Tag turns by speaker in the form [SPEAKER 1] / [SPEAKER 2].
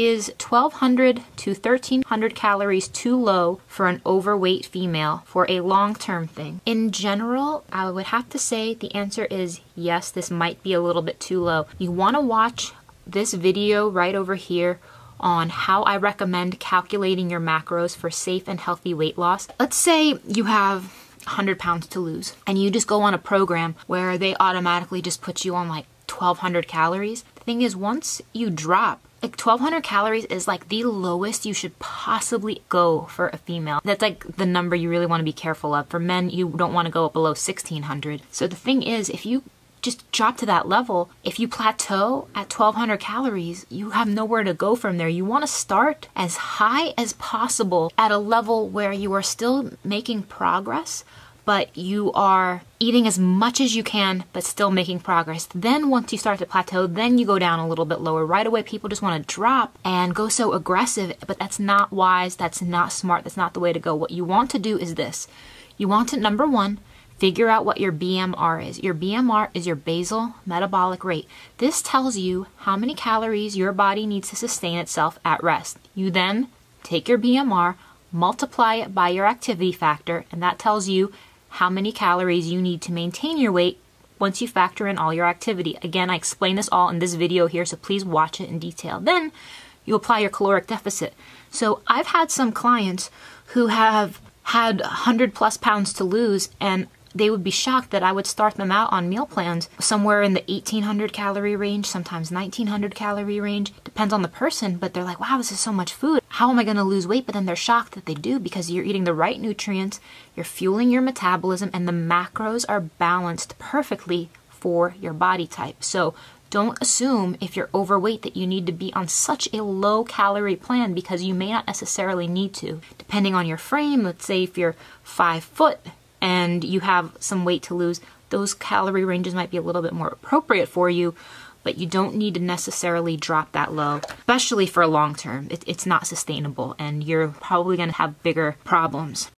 [SPEAKER 1] Is 1,200 to 1,300 calories too low for an overweight female for a long-term thing? In general, I would have to say the answer is yes, this might be a little bit too low. You want to watch this video right over here on how I recommend calculating your macros for safe and healthy weight loss. Let's say you have 100 pounds to lose and you just go on a program where they automatically just put you on like 1,200 calories. The thing is, once you drop, like 1,200 calories is like the lowest you should possibly go for a female. That's like the number you really want to be careful of. For men, you don't want to go below 1,600. So the thing is, if you just drop to that level, if you plateau at 1,200 calories, you have nowhere to go from there. You want to start as high as possible at a level where you are still making progress, but you are eating as much as you can, but still making progress. Then once you start to plateau, then you go down a little bit lower. Right away, people just want to drop and go so aggressive, but that's not wise, that's not smart, that's not the way to go. What you want to do is this. You want to, number one, figure out what your BMR is. Your BMR is your basal metabolic rate. This tells you how many calories your body needs to sustain itself at rest. You then take your BMR, multiply it by your activity factor, and that tells you how many calories you need to maintain your weight once you factor in all your activity. Again, I explain this all in this video here, so please watch it in detail. Then you apply your caloric deficit. So I've had some clients who have had 100 plus pounds to lose, and they would be shocked that I would start them out on meal plans somewhere in the 1,800 calorie range, sometimes 1,900 calorie range. Depends on the person, but they're like, wow, this is so much food. How am I going to lose weight? But then they're shocked that they do, because you're eating the right nutrients, you're fueling your metabolism, and the macros are balanced perfectly for your body type. So don't assume if you're overweight that you need to be on such a low calorie plan, because you may not necessarily need to. Depending on your frame, let's say if you're 5 foot, and you have some weight to lose, those calorie ranges might be a little bit more appropriate for you, but you don't need to necessarily drop that low, especially for a long term. It's not sustainable, and you're probably going to have bigger problems.